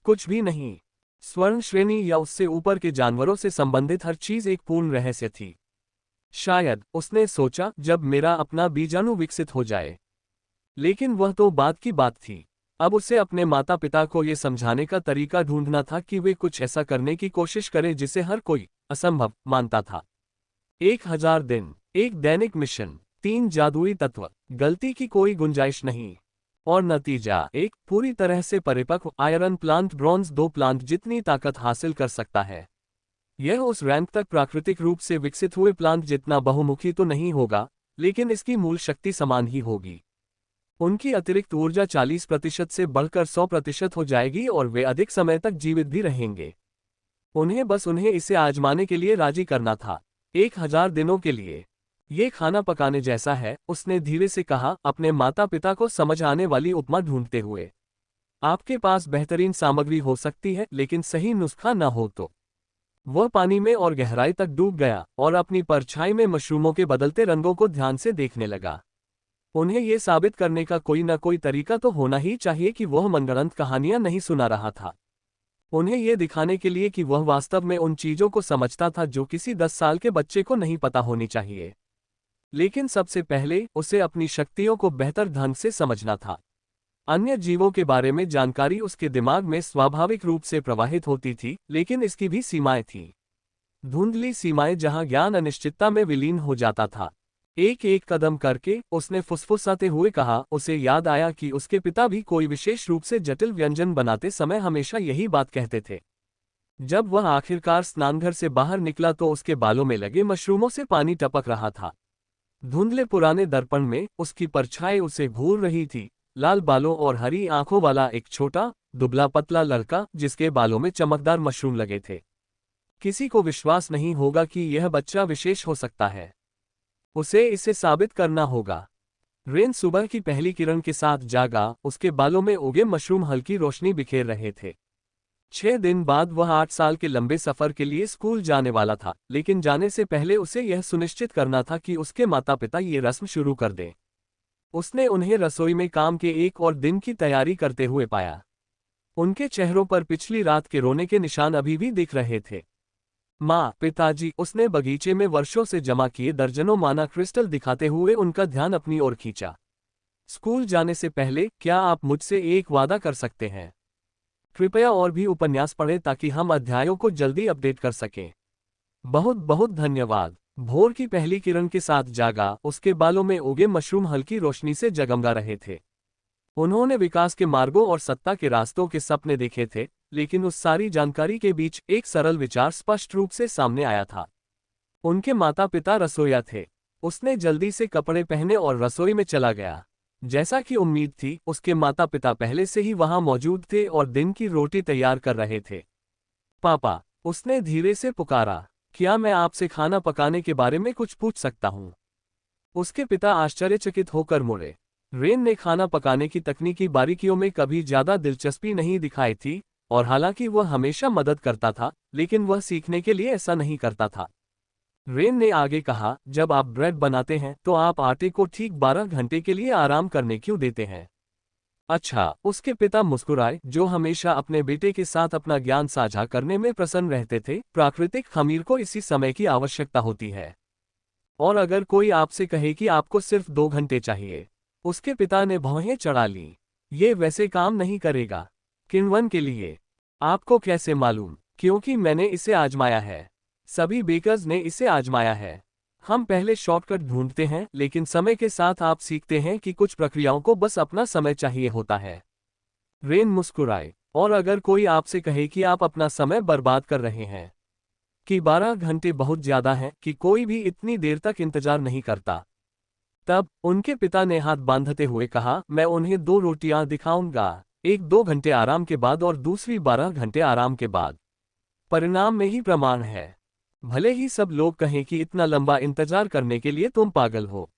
कुछ भी नहीं। स्वर्ण श्रेणी या उससे ऊपर के जानवरों से संबंधित हर चीज एक पूर्ण रहस्य थी। शायद, उसने सोचा, जब मेरा अपना बीजाणु विकसित हो जाए। लेकिन वह तो बात की बात थी। अब उसे अपने माता पिता को यह समझाने का तरीका ढूंढना था कि वे कुछ ऐसा करने की कोशिश करें जिसे हर कोई असंभव मानता था। 1000 दिन, एक दैनिक मिशन, 3 जादुई तत्व, गलती की कोई गुंजाइश नहीं। और नतीजा, एक पूरी तरह से परिपक्व आयरन प्लांट ब्रॉन्ज 2 प्लांट जितनी ताकत हासिल कर सकता है। यह उस रैंक तक प्राकृतिक रूप से विकसित हुए प्लांट जितना बहुमुखी तो नहीं होगा, लेकिन इसकी मूल शक्ति समान ही होगी। उनकी अतिरिक्त ऊर्जा 40% से बढ़कर 100% हो जाएगी और वे अधिक समय तक जीवित भी रहेंगे। उन्हें इसे आजमाने के लिए राजी करना था, 1000 दिनों के लिए। ये खाना पकाने जैसा है, उसने धीरे से कहा, अपने माता पिता को समझ आने वाली उपमा ढूंढते हुए। आपके पास बेहतरीन सामग्री हो सकती है, लेकिन सही नुस्खा न हो तो। वह पानी में और गहराई तक डूब गया और अपनी परछाई में मशरूमों के बदलते रंगों को ध्यान से देखने लगा। उन्हें यह साबित करने का कोई न कोई तरीका तो होना ही चाहिए कि वह मनगढ़ंत कहानियां नहीं सुना रहा था। उन्हें यह दिखाने के लिए कि वह वास्तव में उन चीजों को समझता था जो किसी 10 साल के बच्चे को नहीं पता होनी चाहिए। लेकिन सबसे पहले उसे अपनी शक्तियों को बेहतर ढंग से समझना था। अन्य जीवों के बारे में जानकारी उसके दिमाग में स्वाभाविक रूप से प्रवाहित होती थी, लेकिन इसकी भी सीमाएं थीं। धुंधली सीमाएं जहां ज्ञान अनिश्चितता में विलीन हो जाता था। एक एक कदम करके उसने फुसफुसाते हुए कहा। उसे याद आया कि उसके पिता भी कोई विशेष रूप से जटिल व्यंजन बनाते समय हमेशा यही बात कहते थे। जब वह आखिरकार स्नानघर से बाहर निकला तो उसके बालों में लगे मशरूमों से पानी टपक रहा था। धुंधले पुराने दर्पण में उसकी परछाई उसे घूर रही थी। लाल बालों और हरी आंखों वाला एक छोटा, दुबला पतला लड़का जिसके बालों में चमकदार मशरूम लगे थे। किसी को विश्वास नहीं होगा कि यह बच्चा विशेष हो सकता है। उसे इसे साबित करना होगा। रेन सुबह की पहली किरण के साथ जागा। उसके बालों में उगे मशरूम हल्की रोशनी बिखेर रहे थे। 6 दिन बाद वह 8 साल के लंबे सफर के लिए स्कूल जाने वाला था, लेकिन जाने से पहले उसे यह सुनिश्चित करना था कि उसके माता पिता ये रस्म शुरू कर दें। उसने उन्हें रसोई में काम के एक और दिन की तैयारी करते हुए पाया। उनके चेहरों पर पिछली रात के रोने के निशान अभी भी दिख रहे थे। माँ, पिताजी, उसने बगीचे में वर्षों से जमा किए दर्जनों माना क्रिस्टल दिखाते हुए उनका ध्यान अपनी ओर खींचा। स्कूल जाने से पहले क्या आप मुझसे एक वादा कर सकते हैं? कृपया और भी उपन्यास पढ़ें ताकि हम अध्यायों को जल्दी अपडेट कर सकें। बहुत बहुत धन्यवाद। भोर की पहली किरण के साथ जागा। उसके बालों में उगे मशरूम हल्की रोशनी से जगमगा रहे थे। उन्होंने विकास के मार्गों और सत्ता के रास्तों के सपने देखे थे, लेकिन उस सारी जानकारी के बीच एक सरल विचार स्पष्ट रूप से सामने आया था। उनके माता पिता रसोइया थे। उसने जल्दी से कपड़े पहने और रसोई में चला गया। जैसा कि उम्मीद थी, उसके माता पिता पहले से ही वहां मौजूद थे और दिन की रोटी तैयार कर रहे थे। पापा, उसने धीरे से पुकारा, क्या मैं आपसे खाना पकाने के बारे में कुछ पूछ सकता हूँ? उसके पिता आश्चर्यचकित होकर मुड़े। रेन ने खाना पकाने की तकनीकी बारीकियों में कभी ज्यादा दिलचस्पी नहीं दिखाई थी, और हालांकि वह हमेशा मदद करता था, लेकिन वह सीखने के लिए ऐसा नहीं करता था। रेन ने आगे कहा, जब आप ब्रेड बनाते हैं तो आप आटे को ठीक 12 घंटे के लिए आराम करने क्यों देते हैं? अच्छा, उसके पिता मुस्कुराए, जो हमेशा अपने बेटे के साथ अपना ज्ञान साझा करने में प्रसन्न रहते थे। प्राकृतिक खमीर को इसी समय की आवश्यकता होती है। और अगर कोई आपसे कहे कि आपको सिर्फ 2 घंटे चाहिए। उसके पिता ने भौहें चढ़ा लीं। ये वैसे काम नहीं करेगा। किण्वन के लिए। आपको कैसे मालूम? क्योंकि मैंने इसे आजमाया है। सभी बेकर्स ने इसे आजमाया है। हम पहले शॉर्टकट ढूंढते हैं, लेकिन समय के साथ आप सीखते हैं कि कुछ प्रक्रियाओं को बस अपना समय चाहिए होता है। रेन मुस्कुराए। और अगर कोई आपसे कहे कि आप अपना समय बर्बाद कर रहे हैं, कि 12 घंटे बहुत ज्यादा हैं, कि कोई भी इतनी देर तक इंतजार नहीं करता, तब उनके पिता ने हाथ बांधते हुए कहा, मैं उन्हें 2 रोटियां दिखाऊंगा, एक 2 घंटे आराम के बाद और दूसरी 12 घंटे आराम के बाद। परिणाम में ही प्रमाण है। भले ही सब लोग कहें कि इतना लंबा इंतजार करने के लिए तुम पागल हो।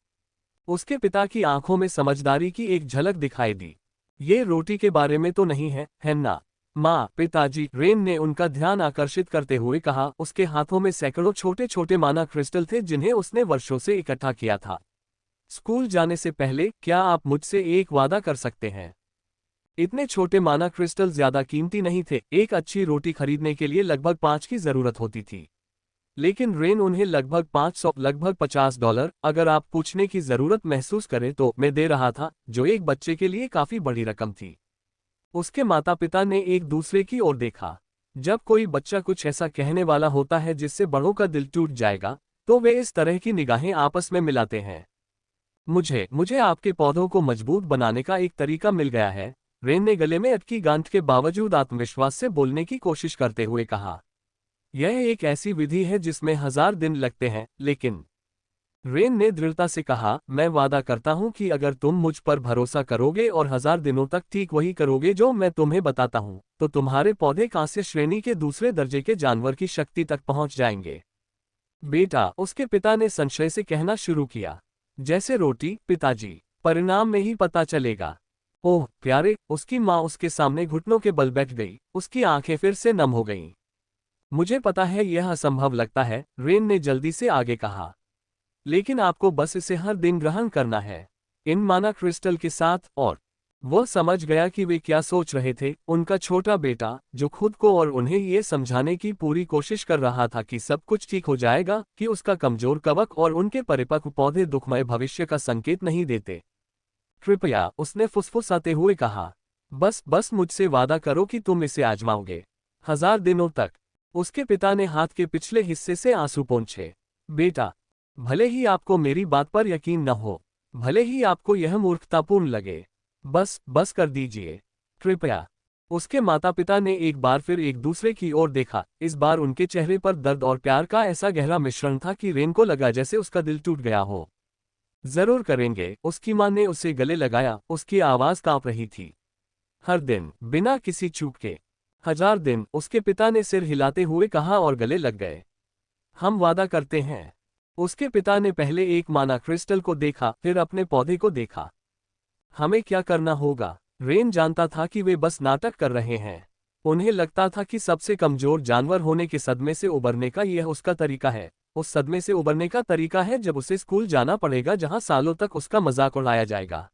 उसके पिता की आंखों में समझदारी की एक झलक दिखाई दी। ये रोटी के बारे में तो नहीं है ना? माँ, पिताजी, रेन ने उनका ध्यान आकर्षित करते हुए कहा। उसके हाथों में सैकड़ों छोटे छोटे माना क्रिस्टल थे जिन्हें उसने वर्षों से इकट्ठा किया था। स्कूल जाने से पहले क्या आप मुझसे एक वादा कर सकते हैं? इतने छोटे माना क्रिस्टल ज्यादा कीमती नहीं थे। एक अच्छी रोटी खरीदने के लिए लगभग 5 की जरूरत होती थी। लेकिन रेन उन्हें लगभग 500, लगभग $50, अगर आप पूछने की जरूरत महसूस करें तो, मैं दे रहा था, जो एक बच्चे के लिए काफी बड़ी रकम थी। उसके माता पिता ने एक दूसरे की ओर देखा। जब कोई बच्चा कुछ ऐसा कहने वाला होता है जिससे बड़ों का दिल टूट जाएगा, तो वे इस तरह की निगाहें आपस में मिलाते हैं। मुझे आपके पौधों को मजबूत बनाने का एक तरीका मिल गया है, रेन ने गले में अटकी गांठ के बावजूद आत्मविश्वास से बोलने की कोशिश करते हुए कहा। यह एक ऐसी विधि है जिसमें 1000 दिन लगते हैं, लेकिन रेन ने दृढ़ता से कहा, मैं वादा करता हूं कि अगर तुम मुझ पर भरोसा करोगे और 1000 दिनों तक ठीक वही करोगे जो मैं तुम्हें बताता हूं, तो तुम्हारे पौधे कांस्य श्रेणी के दूसरे दर्जे के जानवर की शक्ति तक पहुंच जाएंगे। बेटा, उसके पिता ने संशय से कहना शुरू किया। जैसे रोटी, पिताजी। परिणाम में ही पता चलेगा। ओह प्यारे, उसकी माँ उसके सामने घुटनों के बल बैठ गई। उसकी आंखें फिर से नम हो गईं। मुझे पता है यह असंभव लगता है, रेन ने जल्दी से आगे कहा। लेकिन आपको बस इसे हर दिन ग्रहण करना है। इन माना क्रिस्टल के साथ, और वह समझ गया कि वे क्या सोच रहे थे। उनका छोटा बेटा, जो खुद को और उन्हें ये समझाने की पूरी कोशिश कर रहा था कि सब कुछ ठीक हो जाएगा, कि उसका कमजोर कवक और उनके परिपक्व पौधे दुखमय भविष्य का संकेत नहीं देते। कृपया, उसने फुसफुसाते हुए कहा। बस बस मुझसे वादा करो कि तुम इसे आजमाओगे। 1000 दिनों तक। उसके पिता ने हाथ के पिछले हिस्से से आंसू पोंछे। बेटा, भले ही आपको मेरी बात पर यकीन न हो, भले ही आपको यह मूर्खतापूर्ण लगे, बस बस कर दीजिए, कृपया। उसके माता पिता ने एक बार फिर एक दूसरे की ओर देखा। इस बार उनके चेहरे पर दर्द और प्यार का ऐसा गहरा मिश्रण था कि रेन को लगा जैसे उसका दिल टूट गया हो। जरूर करेंगे, उसकी मां ने उसे गले लगाया। उसकी आवाज कांप रही थी। हर दिन, बिना किसी चूक के। 1000 दिन, उसके पिता ने सिर हिलाते हुए कहा और गले लग गए। हम वादा करते हैं। उसके पिता ने पहले एक माना क्रिस्टल को देखा, फिर अपने पौधे को देखा। हमें क्या करना होगा? रेन जानता था कि वे बस नाटक कर रहे हैं। उन्हें लगता था कि सबसे कमजोर जानवर होने के सदमे से उबरने का यह उसका तरीका है। उस सदमे से उबरने का तरीका है जब उसे स्कूल जाना पड़ेगा, जहां सालों तक उसका मजाक उड़ाया जाएगा।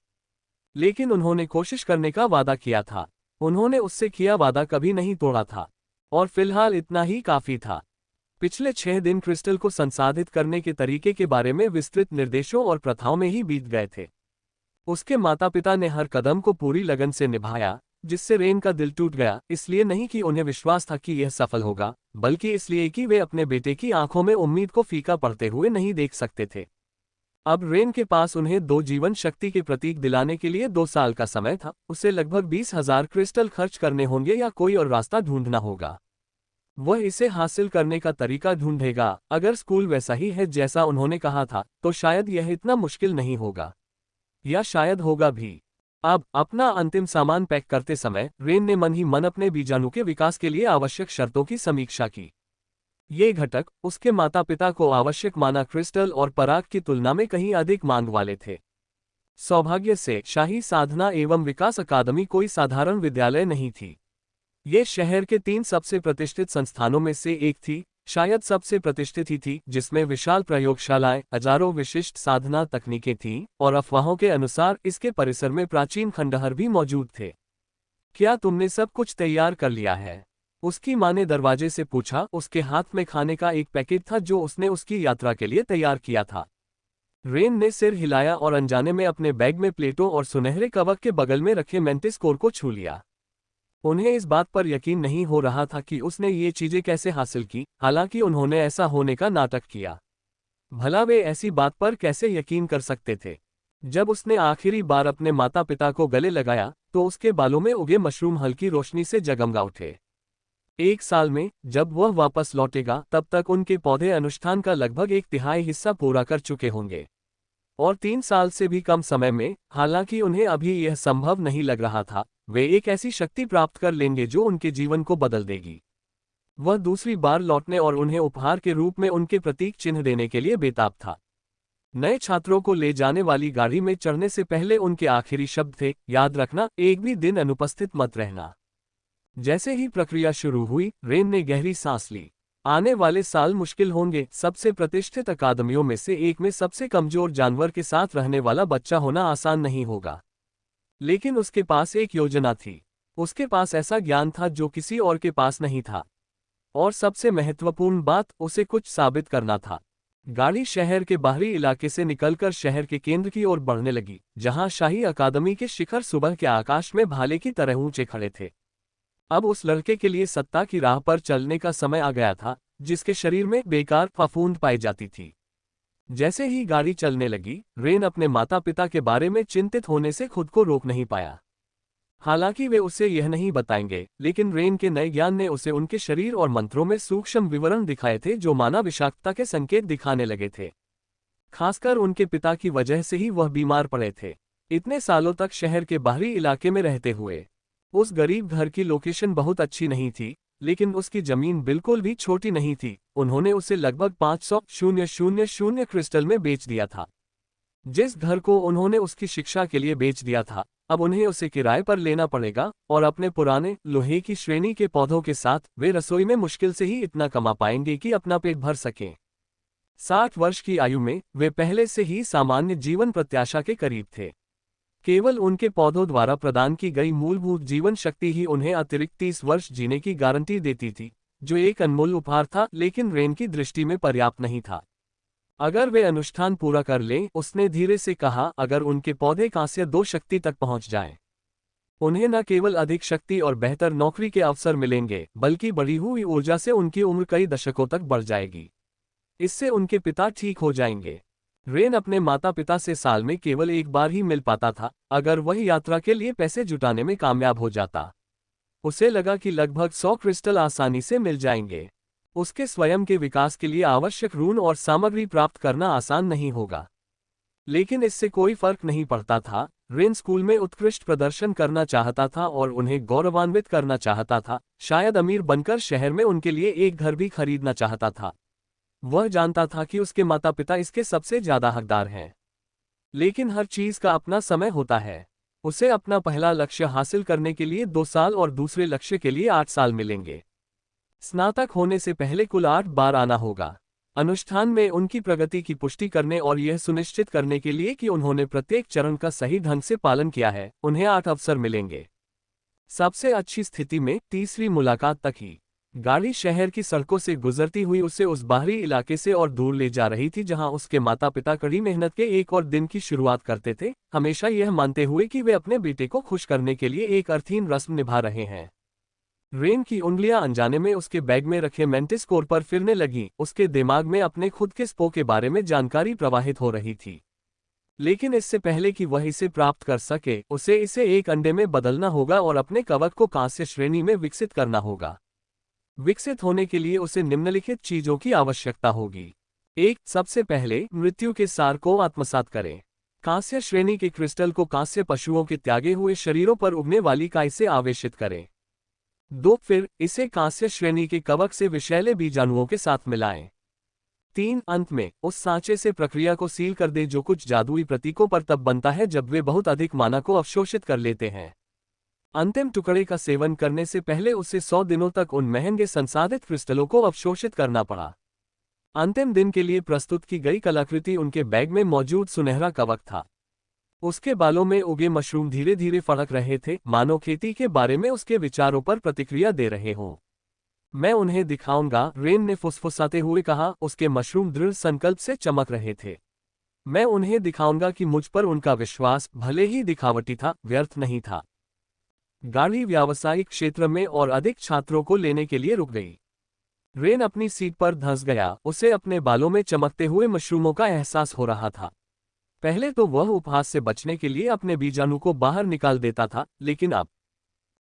लेकिन उन्होंने कोशिश करने का वादा किया था। उन्होंने उससे किया वादा कभी नहीं तोड़ा था। और फिलहाल इतना ही काफी था। पिछले 6 दिन क्रिस्टल को संसाधित करने के तरीके के बारे में विस्तृत निर्देशों और प्रथाओं में ही बीत गए थे। उसके माता पिता ने हर कदम को पूरी लगन से निभाया, जिससे रेन का दिल टूट गया। इसलिए नहीं कि उन्हें विश्वास था कि यह सफल होगा, बल्कि इसलिए कि वे अपने बेटे की आंखों में उम्मीद को फीका पड़ते हुए नहीं देख सकते थे। अब रेन के पास उन्हें 2 जीवन शक्ति के प्रतीक दिलाने के लिए 2 साल का समय था। उसे लगभग 20,000 क्रिस्टल खर्च करने होंगे या कोई और रास्ता ढूंढना होगा। वह इसे हासिल करने का तरीका ढूंढेगा। अगर स्कूल वैसा ही है जैसा उन्होंने कहा था, तो शायद यह इतना मुश्किल नहीं होगा, या शायद होगा भी। अब अपना अंतिम सामान पैक करते समय रेन ने मन ही मन अपने बीजाणु के विकास के लिए आवश्यक शर्तों की समीक्षा की। ये घटक उसके माता पिता को आवश्यक माना क्रिस्टल और पराग की तुलना में कहीं अधिक मांग वाले थे। सौभाग्य से शाही साधना एवं विकास अकादमी कोई साधारण विद्यालय नहीं थी। ये शहर के 3 सबसे प्रतिष्ठित संस्थानों में से एक थी, शायद सबसे प्रतिष्ठित ही थी, जिसमें विशाल प्रयोगशालाएं, हजारों विशिष्ट साधना तकनीकें थीं, और अफवाहों के अनुसार इसके परिसर में प्राचीन खंडहर भी मौजूद थे। क्या तुमने सब कुछ तैयार कर लिया है? उसकी मां ने दरवाजे से पूछा। उसके हाथ में खाने का एक पैकेट था जो उसने उसकी यात्रा के लिए तैयार किया था। रेन ने सिर हिलाया और अनजाने में अपने बैग में प्लेटों और सुनहरे कवक के बगल में रखे मेंटिस कोर को छू लिया। उन्हें इस बात पर यकीन नहीं हो रहा था कि उसने ये चीजें कैसे हासिल की, हालांकि उन्होंने ऐसा होने का नाटक किया। भला वे ऐसी बात पर कैसे यकीन कर सकते थे? जब उसने आखिरी बार अपने माता पिता को गले लगाया, तो उसके बालों में उगे मशरूम हल्की रोशनी से जगमगा उठे। 1 साल में, जब वह वापस लौटेगा, तब तक उनके पौधे अनुष्ठान का लगभग 1/3 हिस्सा पूरा कर चुके होंगे। और 3 साल से भी कम समय में, हालांकि उन्हें अभी यह संभव नहीं लग रहा था, वे एक ऐसी शक्ति प्राप्त कर लेंगे जो उनके जीवन को बदल देगी। वह दूसरी बार लौटने और उन्हें उपहार के रूप में उनके प्रतीक चिन्ह देने के लिए बेताब था। नए छात्रों को ले जाने वाली गाड़ी में चढ़ने से पहले उनके आखिरी शब्द थे, याद रखना, एक भी दिन अनुपस्थित मत रहना। जैसे ही प्रक्रिया शुरू हुई, रेन ने गहरी सांस ली। आने वाले साल मुश्किल होंगे। सबसे प्रतिष्ठित अकादमियों में से एक में सबसे कमजोर जानवर के साथ रहने वाला बच्चा होना आसान नहीं होगा। लेकिन उसके पास एक योजना थी। उसके पास ऐसा ज्ञान था जो किसी और के पास नहीं था। और सबसे महत्वपूर्ण बात, उसे कुछ साबित करना था। गाड़ी शहर के बाहरी इलाके से निकलकर शहर के केंद्र की ओर बढ़ने लगी, जहां शाही अकादमी के शिखर सुबह के आकाश में भाले की तरह ऊंचे खड़े थे। अब उस लड़के के लिए सत्ता की राह पर चलने का समय आ गया था, जिसके शरीर में बेकार फफूंद पाई जाती थी। जैसे ही गाड़ी चलने लगी, रेन अपने माता पिता के बारे में चिंतित होने से खुद को रोक नहीं पाया। हालांकि वे उसे यह नहीं बताएंगे, लेकिन रेन के नए ज्ञान ने उसे उनके शरीर और मंत्रों में सूक्ष्म विवरण दिखाए थे जो माना विषाक्तता के संकेत दिखाने लगे थे। खासकर उनके पिता की वजह से ही वह बीमार पड़े थे, इतने सालों तक शहर के बाहरी इलाके में रहते हुए। उस गरीब घर की लोकेशन बहुत अच्छी नहीं थी, लेकिन उसकी जमीन बिल्कुल भी छोटी नहीं थी। उन्होंने उसे लगभग 500,000 क्रिस्टल में बेच दिया था। जिस घर को उन्होंने उसकी शिक्षा के लिए बेच दिया था, अब उन्हें उसे किराए पर लेना पड़ेगा, और अपने पुराने लोहे की श्रेणी के पौधों के साथ वे रसोई में मुश्किल से ही इतना कमा पाएंगे कि अपना पेट भर सकें। 60 वर्ष की आयु में वे पहले से ही सामान्य जीवन प्रत्याशा के करीब थे। केवल उनके पौधों द्वारा प्रदान की गई मूलभूत जीवन शक्ति ही उन्हें अतिरिक्त 30 वर्ष जीने की गारंटी देती थी, जो एक अनमोल उपहार था, लेकिन रेन की दृष्टि में पर्याप्त नहीं था। अगर वे अनुष्ठान पूरा कर लें, उसने धीरे से कहा, अगर उनके पौधे कांस्य 2 शक्ति तक पहुंच जाएं, उन्हें न केवल अधिक शक्ति और बेहतर नौकरी के अवसर मिलेंगे, बल्कि बढ़ी हुई ऊर्जा से उनकी उम्र कई दशकों तक बढ़ जाएगी। इससे उनके पिता ठीक हो जाएंगे। रेन अपने माता पिता से साल में केवल एक बार ही मिल पाता था, अगर वह यात्रा के लिए पैसे जुटाने में कामयाब हो जाता। उसे लगा कि लगभग 100 क्रिस्टल आसानी से मिल जाएंगे। उसके स्वयं के विकास के लिए आवश्यक ऋण और सामग्री प्राप्त करना आसान नहीं होगा, लेकिन इससे कोई फर्क नहीं पड़ता था। रेन स्कूल में उत्कृष्ट प्रदर्शन करना चाहता था और उन्हें गौरवान्वित करना चाहता था। शायद अमीर बनकर शहर में उनके लिए एक घर भी खरीदना चाहता था। वह जानता था कि उसके माता पिता इसके सबसे ज्यादा हकदार हैं, लेकिन हर चीज का अपना समय होता है। उसे अपना पहला लक्ष्य हासिल करने के लिए 2 साल और दूसरे लक्ष्य के लिए 8 साल मिलेंगे। स्नातक होने से पहले कुल 8 बार आना होगा। अनुष्ठान में उनकी प्रगति की पुष्टि करने और यह सुनिश्चित करने के लिए कि उन्होंने प्रत्येक चरण का सही ढंग से पालन किया है, उन्हें 8 अवसर मिलेंगे। सबसे अच्छी स्थिति में तीसरी मुलाकात तक ही गाड़ी शहर की सड़कों से गुजरती हुई उसे उस बाहरी इलाके से और दूर ले जा रही थी जहां उसके माता पिता कड़ी मेहनत के एक और दिन की शुरुआत करते थे, हमेशा यह मानते हुए कि वे अपने बेटे को खुश करने के लिए एक अर्थहीन रस्म निभा रहे हैं। रेन की उंगलियां अनजाने में उसके बैग में रखे मेंटिस कोर पर फिरने लगीं। उसके दिमाग में अपने खुद के स्पो के बारे में जानकारी प्रवाहित हो रही थी, लेकिन इससे पहले कि वह इसे प्राप्त कर सके, उसे इसे एक अंडे में बदलना होगा और अपने कवच को कांस्य श्रेणी में विकसित करना होगा। विकसित होने के लिए उसे निम्नलिखित चीजों की आवश्यकता होगी। 1. सबसे पहले मृत्यु के सार को आत्मसात करें। कांस्य श्रेणी के क्रिस्टल को कांस्य पशुओं के त्यागे हुए शरीरों पर उगने वाली काई से आवेशित करें। 2. फिर इसे कांस्य श्रेणी के कवच से विषैले बीजाणुओं के साथ मिलाएं। 3. अंत में उस सांचे से प्रक्रिया को सील कर दें जो कुछ जादुई प्रतीकों पर तब बनता है जब वे बहुत अधिक माना को अवशोषित कर लेते हैं। अंतिम टुकड़े का सेवन करने से पहले उसे 100 दिनों तक उन महंगे संसाधित क्रिस्टलों को अवशोषित करना पड़ा। अंतिम दिन के लिए प्रस्तुत की गई कलाकृति उनके बैग में मौजूद सुनहरा कवच था। उसके बालों में उगे मशरूम धीरे धीरे फड़क रहे थे, मानो खेती के बारे में उसके विचारों पर प्रतिक्रिया दे रहे हों। मैं उन्हें दिखाऊंगा, रेन ने फुसफुसाते हुए कहा। उसके मशरूम दृढ़ संकल्प से चमक रहे थे। मैं उन्हें दिखाऊंगा कि मुझ पर उनका विश्वास, भले ही दिखावटी था, व्यर्थ नहीं था। गाड़ी व्यावसायिक क्षेत्र में और अधिक छात्रों को लेने के लिए रुक गई। रेन अपनी सीट पर धंस गया। उसे अपने बालों में चमकते हुए मशरूमों का एहसास हो रहा था। पहले तो वह उपहास से बचने के लिए अपने बीजाणु को बाहर निकाल देता था, लेकिन अब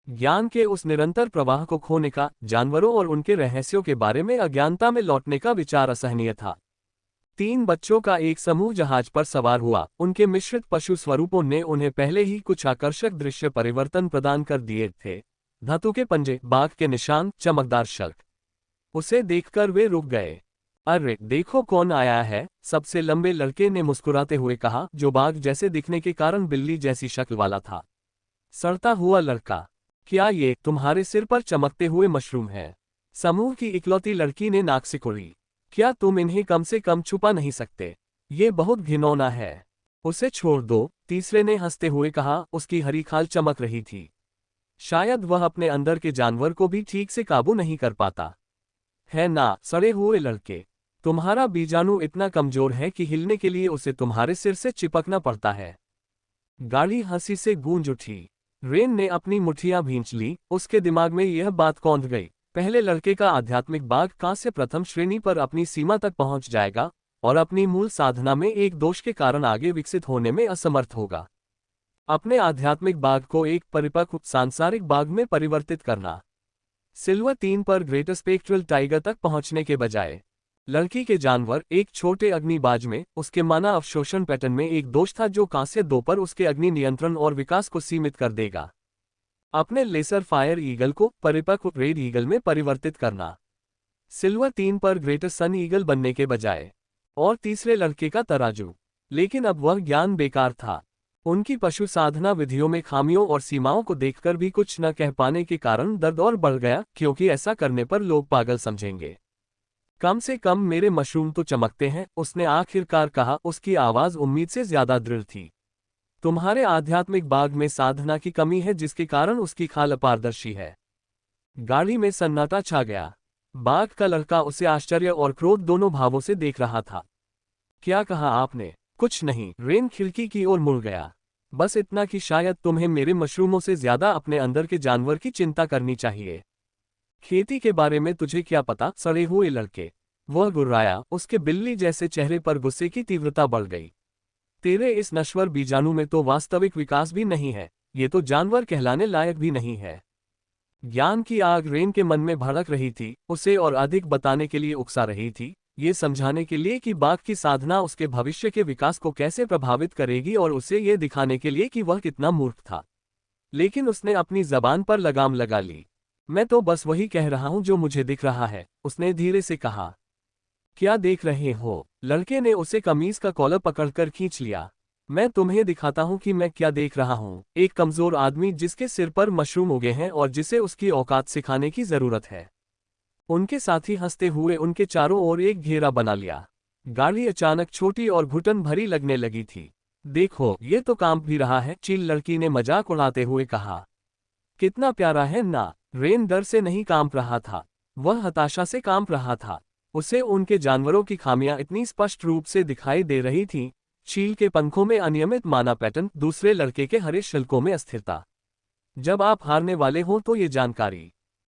ज्ञान के उस निरंतर प्रवाह को खोने का, जानवरों और उनके रहस्यों के बारे में अज्ञानता में लौटने का विचार असहनीय था। 3 बच्चों का एक समूह जहाज पर सवार हुआ। उनके मिश्रित पशु स्वरूपों ने उन्हें पहले ही कुछ आकर्षक दृश्य परिवर्तन प्रदान कर दिए थे। धातु के पंजे, बाघ के निशान, चमकदार शल्क। उसे देखकर वे रुक गए। अरे देखो कौन आया है, सबसे लंबे लड़के ने मुस्कुराते हुए कहा, जो बाघ जैसे दिखने के कारण बिल्ली जैसी शक्ल वाला था। सड़ता हुआ लड़का, क्या ये तुम्हारे सिर पर चमकते हुए मशरूम है? समूह की इकलौती लड़की ने नाक सिकोड़ी। क्या तुम इन्हें कम से कम छुपा नहीं सकते? ये बहुत घिनौना है। उसे छोड़ दो, तीसरे ने हंसते हुए कहा। उसकी हरी खाल चमक रही थी। शायद वह अपने अंदर के जानवर को भी ठीक से काबू नहीं कर पाता है ना। सड़े हुए लड़के, तुम्हारा बीजाणु इतना कमजोर है कि हिलने के लिए उसे तुम्हारे सिर से चिपकना पड़ता है। गाड़ी हंसी से गूंज उठी। रेन ने अपनी मुट्ठियां भींच ली। उसके दिमाग में यह बात कौंध गई। पहले लड़के का आध्यात्मिक बाघ कांस्य प्रथम श्रेणी पर अपनी सीमा तक पहुंच जाएगा और अपनी मूल साधना में एक दोष के कारण आगे विकसित होने में असमर्थ होगा। अपने आध्यात्मिक बाघ को एक परिपक्व सांसारिक बाघ में परिवर्तित करना। सिल्वर 3 पर ग्रेटर स्पेक्ट्रल टाइगर तक पहुंचने के बजाय लड़की के जानवर एक छोटे अग्निबाज में उसके माना अवशोषण पैटर्न में एक दोष था जो कांस्य 2 पर उसके अग्नि नियंत्रण और विकास को सीमित कर देगा। अपने लेसर फायर ईगल को परिपक्व रेड ईगल में परिवर्तित करना। सिल्वर 3 पर ग्रेटर सन ईगल बनने के बजाय। और तीसरे लड़के का तराजू। लेकिन अब वह ज्ञान बेकार था। उनकी पशु साधना विधियों में खामियों और सीमाओं को देखकर भी कुछ न कह पाने के कारण दर्द और बढ़ गया, क्योंकि ऐसा करने पर लोग पागल समझेंगे। कम से कम मेरे मशरूम तो चमकते हैं, उसने आखिरकार कहा। उसकी आवाज उम्मीद से ज्यादा दृढ़ थी। तुम्हारे आध्यात्मिक बाग में साधना की कमी है जिसके कारण उसकी खाल अपारदर्शी है। गाड़ी में सन्नाटा छा गया। बाघ का लड़का उसे आश्चर्य और क्रोध दोनों भावों से देख रहा था। क्या कहा आपने? कुछ नहीं। रेन खिड़की की ओर मुड़ गया। बस इतना कि शायद तुम्हें मेरे मशरूमों से ज्यादा अपने अंदर के जानवर की चिंता करनी चाहिए। खेती के बारे में तुझे क्या पता, सड़े हुए लड़के। वह गुर्राया। उसके बिल्ली जैसे चेहरे पर गुस्से की तीव्रता बढ़ गई। तेरे इस नश्वर बीजाणु में तो वास्तविक विकास भी नहीं है। ये तो जानवर कहलाने लायक भी नहीं है। ज्ञान की आग रेन के मन में भड़क रही थी, उसे और अधिक बताने के लिए उकसा रही थी, ये समझाने के लिए कि बाघ की साधना उसके भविष्य के विकास को कैसे प्रभावित करेगी और उसे ये दिखाने के लिए कि वह कितना मूर्ख था। लेकिन उसने अपनी जबान पर लगाम लगा ली। मैं तो बस वही कह रहा हूं जो मुझे दिख रहा है, उसने धीरे से कहा। क्या देख रहे हो? लड़के ने उसे कमीज का कॉलर पकड़कर खींच लिया। मैं तुम्हें दिखाता हूं कि मैं क्या देख रहा हूं। एक कमजोर आदमी जिसके सिर पर मशरूम उगे हैं और जिसे उसकी औकात सिखाने की जरूरत है। उनके साथी हंसते हुए उनके चारों ओर एक घेरा बना लिया। गाड़ी अचानक छोटी और घुटन भरी लगने लगी थी। देखो, ये तो कांप भी रहा है, चील लड़की ने मजाक उड़ाते हुए कहा। कितना प्यारा है ना? रेन डर से नहीं कांप रहा था, वह हताशा से कांप रहा था। उसे उनके जानवरों की खामियां इतनी स्पष्ट रूप से दिखाई दे रही थीं। चील के पंखों में अनियमित माना पैटर्न, दूसरे लड़के के हरे शिल्कों में अस्थिरता। जब आप हारने वाले हों तो ये जानकारी